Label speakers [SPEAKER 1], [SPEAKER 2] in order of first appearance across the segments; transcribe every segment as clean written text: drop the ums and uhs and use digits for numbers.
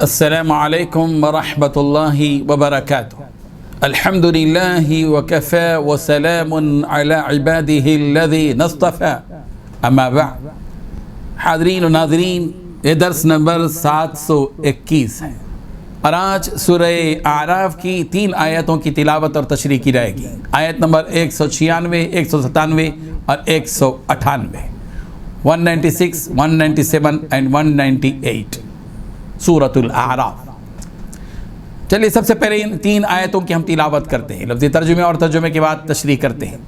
[SPEAKER 1] السلام علیکم ورحمۃ اللہ وبرکاتہ۔ الحمد للہ وکفى وسلام علی عباده الذین اصطفى، اما بعد۔ حاضرین و ناظرین، یہ درس نمبر 721 ہے اور آج سورہ اعراف کی 3 آیتوں کی تلاوت اور تشریح کی جائے گی۔ آیت نمبر 196، 197 اور 198، 196، 197 and 198 سورۃ الاعراف۔ چلیے سب سے پہلے ان 3 آیتوں کی ہم تلاوت کرتے ہیں، لفظی ترجمے اور ترجمے کے بعد تشریح کرتے ہیں۔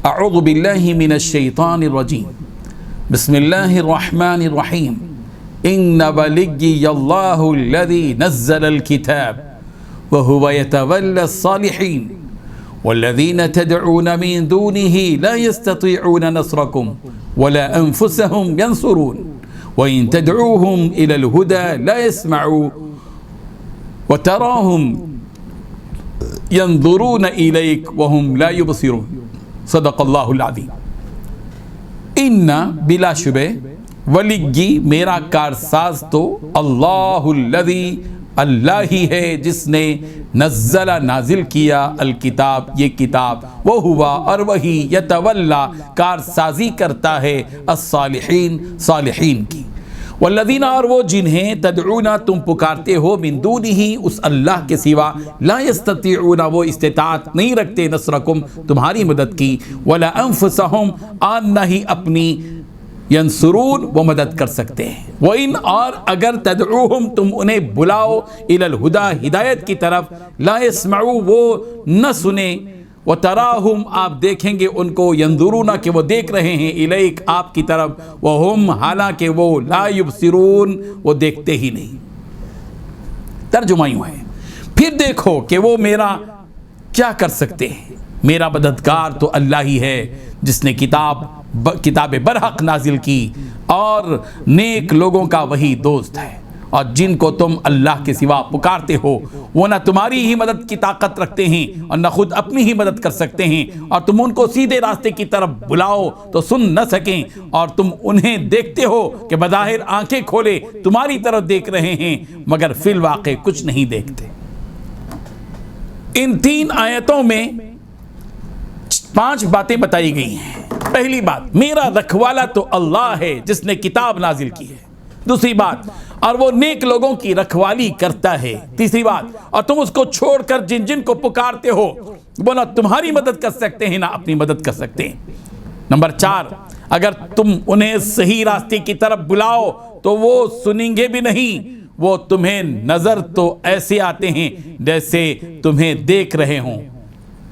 [SPEAKER 1] اعوذ باللہ من الشیطان الرجیم، بسم اللہ الرحمن الرحیم۔ ان ولیی اللہ الذی نزل الکتاب وهو يتولى الصالحین والذین تدعون من دونه لا يستطيعون نصرکم ولا انفسهم ينصرون وإن تدعوهم إلى الهدى لا يسمعوا وتراهم ينظرون إليك وهم لا يبصرون، صدق اللہ العظیم۔ ان بلا شبہ ولی میرا کارساز تو اللہ الذی اللہ ہی ہے جس نے نزل نازل کیا الکتاب یہ کتاب، وہ ہوا اور وہی یتولا کارسازی کرتا ہے الصالحین صالحین کی، والذین اور وہ جنہیں تدعونا تم پکارتے ہو من دونہ اس اللہ کے سوا لا یستطیعون وہ استطاعت نہیں رکھتے نصرکم تمہاری مدد کی، ولا انفسہم اور نہ ہی اپنی ینصرون وہ مدد کر سکتے ہیں، وَإِنْ اور اگر تدعوہم تم انہیں بلاؤ الی الہدی ہدایت کی طرف لا يسمعوا وہ نہ سنیں، وَتَرَاهُمْ آپ دیکھیں گے ان کو ينظرون کہ وہ دیکھ رہے ہیں الیک آپ کی طرف، وَهُمْ حالانکہ وہ لا يبصرون وہ دیکھتے ہی نہیں۔ ترجمہ یوں ہے، پھر دیکھو کہ وہ میرا کیا کر سکتے ہیں۔ میرا مددگار تو اللہ ہی ہے جس نے کتاب برحق نازل کی اور نیک لوگوں کا وہی دوست ہے، اور جن کو تم اللہ کے سوا پکارتے ہو وہ نہ تمہاری ہی مدد کی طاقت رکھتے ہیں اور نہ خود اپنی ہی مدد کر سکتے ہیں، اور تم ان کو سیدھے راستے کی طرف بلاؤ تو سن نہ سکیں، اور تم انہیں دیکھتے ہو کہ بظاہر آنکھیں کھولے تمہاری طرف دیکھ رہے ہیں مگر فی الواقع کچھ نہیں دیکھتے۔ ان 3 آیتوں میں 5 باتیں بتائی گئی ہیں۔ پہلی بات، میرا رکھوالا تو اللہ ہے جس نے کتاب نازل کی ہے۔ دوسری بات، اور وہ نیک لوگوں کی رکھوالی کرتا ہے۔ تیسری بات، اور تم اس کو چھوڑ کر جن جن کو پکارتے ہو وہ نہ تمہاری مدد کر سکتے ہیں نہ اپنی مدد کر سکتے ہیں۔ نمبر 4، اگر تم انہیں صحیح راستے کی طرف بلاؤ تو وہ سنیں گے بھی نہیں، وہ تمہیں نظر تو ایسے آتے ہیں جیسے تمہیں دیکھ رہے ہوں۔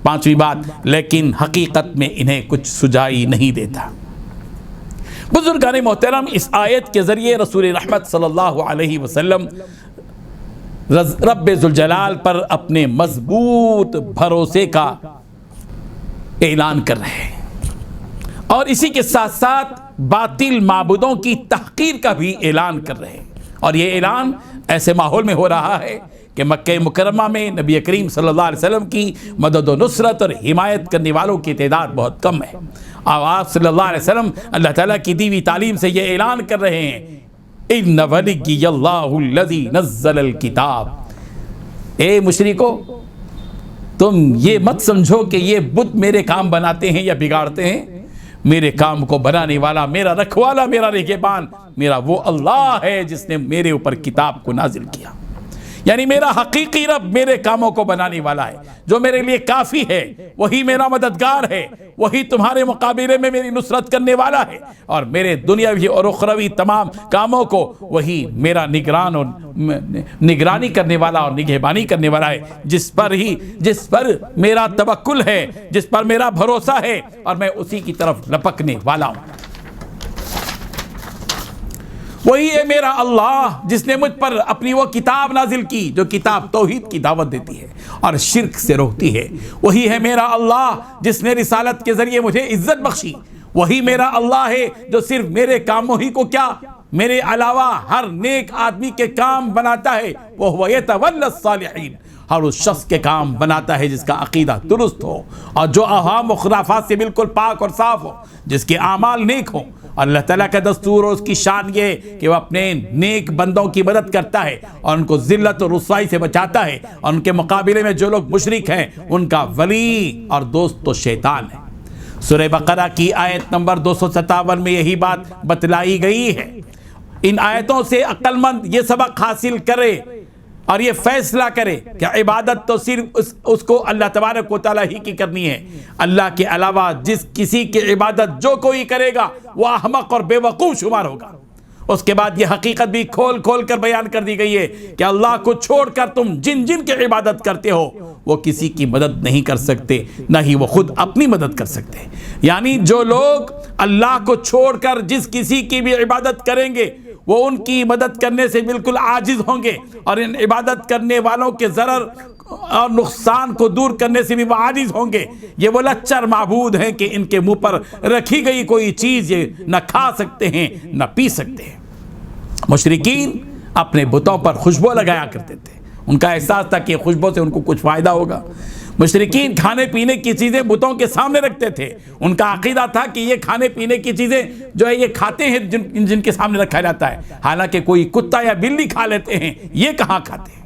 [SPEAKER 1] 5ویں بات، لیکن حقیقت میں انہیں کچھ سجائی نہیں دیتا۔ بزرگان محترم، اس آیت کے ذریعے رسول رحمت صلی اللہ علیہ وسلم رب ذوالجلال پر اپنے مضبوط بھروسے کا اعلان کر رہے ہیں، اور اسی کے ساتھ ساتھ باطل معبودوں کی تحقیر کا بھی اعلان کر رہے ہیں، اور یہ اعلان ایسے ماحول میں ہو رہا ہے کہ مکہ مکرمہ میں نبی کریم صلی اللہ علیہ وسلم کی مدد و نصرت اور حمایت کرنے والوں کی تعداد بہت کم ہے، اور آپ صلی اللہ علیہ وسلم اللہ تعالیٰ کی دی ہوئی تعلیم سے یہ اعلان کر رہے ہیں، ان ولی اللہ الذی نزل الکتاب۔ اے مشرکو، تم یہ مت سمجھو کہ یہ بت میرے کام بناتے ہیں یا بگاڑتے ہیں، میرے کام کو بنانے والا، میرا رکھوالا، میرا نگہبان، میرا وہ اللہ ہے جس نے میرے اوپر کتاب کو نازل کیا۔ یعنی میرا حقیقی رب میرے کاموں کو بنانے والا ہے، جو میرے لیے کافی ہے، وہی میرا مددگار ہے، وہی تمہارے مقابلے میں میری نصرت کرنے والا ہے، اور میرے دنیاوی اور اخروی تمام کاموں کو وہی میرا نگرانی کرنے والا اور نگہبانی کرنے والا ہے، جس پر میرا توکل ہے، جس پر میرا بھروسہ ہے، اور میں اسی کی طرف لپکنے والا ہوں۔ وہی ہے میرا اللہ جس نے مجھ پر اپنی وہ کتاب نازل کی جو کتاب توحید کی دعوت دیتی ہے اور شرک سے روکتی ہے۔ وہی ہے میرا اللہ جس نے رسالت کے ذریعے مجھے عزت بخشی۔ وہی میرا اللہ ہے جو صرف میرے کاموں ہی کو کیا، میرے علاوہ ہر نیک آدمی کے کام بناتا ہے۔ وہ یتولی الصالحین، ہر اس شخص کے کام بناتا ہے جس کا عقیدہ درست ہو اور جو اوہام و خرافات سے بالکل پاک اور صاف ہو، جس کے اعمال نیک ہوں، اور اللہ تعالیٰ کا دستور اور اس کی شان یہ کہ وہ اپنے نیک بندوں کی مدد کرتا ہے اور ان کو ذلت اور رسوائی سے بچاتا ہے، اور ان کے مقابلے میں جو لوگ مشرک ہیں ان کا ولی اور دوست تو شیطان ہے۔ سورہ بقرہ کی آیت نمبر 257 میں یہی بات بتلائی گئی ہے۔ ان آیتوں سے عقل مند یہ سبق حاصل کرے اور یہ فیصلہ کرے کہ عبادت تو صرف اس کو اللہ تبارک و تعالیٰ ہی کی کرنی ہے۔ اللہ کے علاوہ جس کسی کی عبادت جو کوئی کرے گا وہ احمق اور بے وقوف شمار ہوگا۔ اس کے بعد یہ حقیقت بھی کھول کھول کر بیان کر دی گئی ہے کہ اللہ کو چھوڑ کر تم جن جن کی عبادت کرتے ہو وہ کسی کی مدد نہیں کر سکتے، نہ ہی وہ خود اپنی مدد کر سکتے۔ یعنی جو لوگ اللہ کو چھوڑ کر جس کسی کی بھی عبادت کریں گے وہ ان کی مدد کرنے سے بالکل عاجز ہوں گے، اور ان عبادت کرنے والوں کے ضرر اور نقصان کو دور کرنے سے بھی وہ عاجز ہوں گے۔ یہ وہ لچر معبود ہیں کہ ان کے منہ پر رکھی گئی کوئی چیز یہ نہ کھا سکتے ہیں نہ پی سکتے ہیں۔ مشرکین اپنے بتوں پر خوشبو لگایا کرتے تھے، ان کا احساس تھا کہ خوشبو سے ان کو کچھ فائدہ ہوگا۔ مشرکین کھانے پینے کی چیزیں بتوں کے سامنے رکھتے تھے، ان کا عقیدہ تھا کہ یہ کھانے پینے کی چیزیں جو ہے یہ کھاتے ہیں جن کے سامنے رکھا جاتا ہے، حالانکہ کوئی کتا یا بلی کھا لیتے ہیں، یہ کہاں کھاتے ہیں۔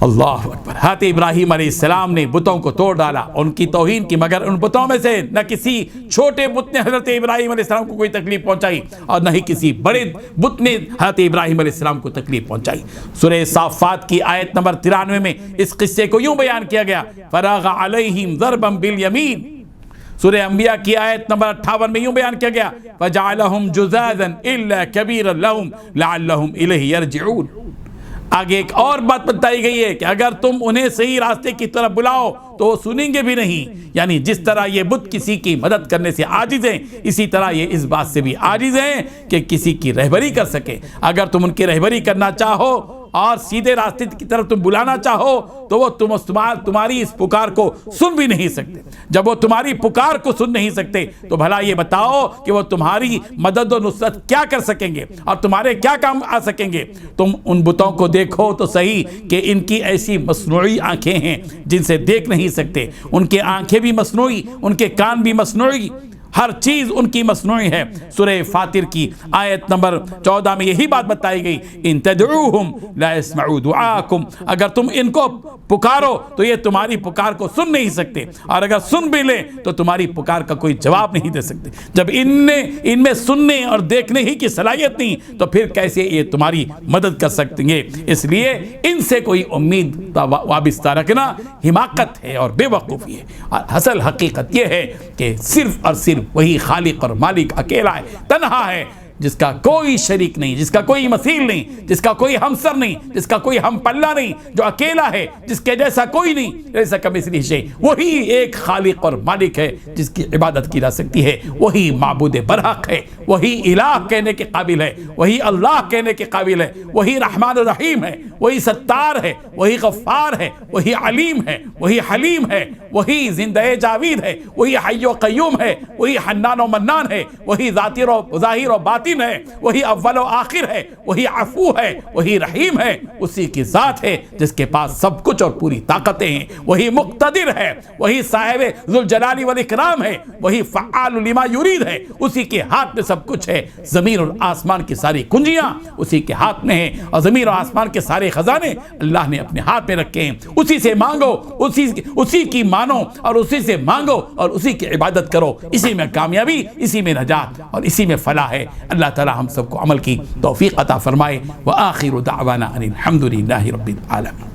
[SPEAKER 1] اللہ اکبر۔ حضرت ابراہیم علیہ السلام نے بتوں کو توڑ ڈالا، ان کی توہین کی، مگر ان بتوں میں سے نہ کسی چھوٹے بت نے حضرت ابراہیم علیہ السلام کو کوئی تکلیف پہنچائی اور نہ ہی کسی بڑے بت نے حضرت ابراہیم علیہ السلام کو تکلیف پہنچائی۔ سورہ صافات کی آیت نمبر 93 میں اس قصے کو یوں بیان کیا گیا، فراغ علیہم ضربا بالیمین۔ سورہ انبیاء کی آیت نمبر 58 میں یوں بیان کیا گیا، فجعلہم جذاذا الا کبیرا لہم لعلہم الیہ یرجعون۔ آگے ایک اور بات بتائی گئی ہے کہ اگر تم انہیں صحیح راستے کی طرف بلاؤ تو وہ سنیں گے بھی نہیں۔ یعنی جس طرح یہ بت کسی کی مدد کرنے سے عاجز ہیں، اسی طرح یہ اس بات سے بھی عاجز ہیں کہ کسی کی رہبری کر سکے۔ اگر تم ان کی رہبری کرنا چاہو اور سیدھے راستے کی طرف تم بلانا چاہو تو وہ تمہاری اس پکار کو سن بھی نہیں سکتے۔ جب وہ تمہاری پکار کو سن نہیں سکتے تو بھلا یہ بتاؤ کہ وہ تمہاری مدد و نصرت کیا کر سکیں گے اور تمہارے کیا کام آ سکیں گے۔ تم ان بتوں کو دیکھو تو صحیح کہ ان کی ایسی مصنوعی آنکھیں ہیں جن سے دیکھ نہیں سکتے، ان کے آنکھیں بھی مصنوعی، ان کے کان بھی مصنوعی، ہر چیز ان کی مصنوعی ہے۔ سورہ فاطر کی آیت نمبر 14 میں یہی بات بتائی گئی، ان تدعوہم لا يسمعوا دعاءکم، اگر تم ان کو پکارو تو یہ تمہاری پکار کو سن نہیں سکتے، اور اگر سن بھی لیں تو تمہاری پکار کا کوئی جواب نہیں دے سکتے۔ جب ان میں سننے اور دیکھنے ہی کی صلاحیت نہیں تو پھر کیسے یہ تمہاری مدد کر سکتے ہیں؟ اس لیے ان سے کوئی امید وابستہ رکھنا حماقت ہے اور بے وقوفی ہے۔ اور اصل حقیقت یہ ہے کہ صرف اور صرف وہی خالق اور مالک اکیلا ہے، تنہا ہے، جس کا کوئی شریک نہیں، جس کا کوئی مثیل نہیں، جس کا کوئی ہمسر نہیں، جس کا کوئی ہم پلہ نہیں، جو اکیلا ہے، جس کے جیسا کوئی نہیں، جیسا کمثلہ شیء۔ وہی ایک خالق اور مالک ہے جس کی عبادت کی جا سکتی ہے، وہی معبود برحق ہے، وہی الہ کہنے کے قابل ہے، وہی اللہ کہنے کے قابل ہے، وہی رحمان الرحیم ہے، وہی ستار ہے، وہی غفار ہے، وہی علیم ہے، وہی حلیم ہے، وہی زندہ جاوید ہے، وہی حی و قیوم ہے، وہی حنان و منان ہے، وہی ظاہر و باطن ہے، وہی اول و آخر ہے، وہی عفو ہے، وہی رحیم ہے، اسی کی ذات ہے جس کے پاس سب کچھ اور پوری طاقتیں ہیں، وہی مقتدر ہے، وہی صاحب ذوالجلال والاکرام ہے، وہی فعال لما یرید ہے، اسی کے ہاتھ میں سب کچھ ہے۔ زمین اور آسمان کی ساری کنجیاں اسی کے ہاتھ میں ہیں، اور زمین اور آسمان کے سارے خزانے اللہ نے اپنے ہاتھ میں رکھے ہیں۔ اسی سے مانگو، اسی کی مانو اور اسی سے مانگو اور اسی کی عبادت کرو، اسی میں کامیابی، اسی میں نجات اور اسی میں فلاح ہے۔ اللہ تعالی ہم سب کو عمل کی توفیق عطا فرمائے۔ وآخر دعوانا ان الحمد للہ رب العالمین۔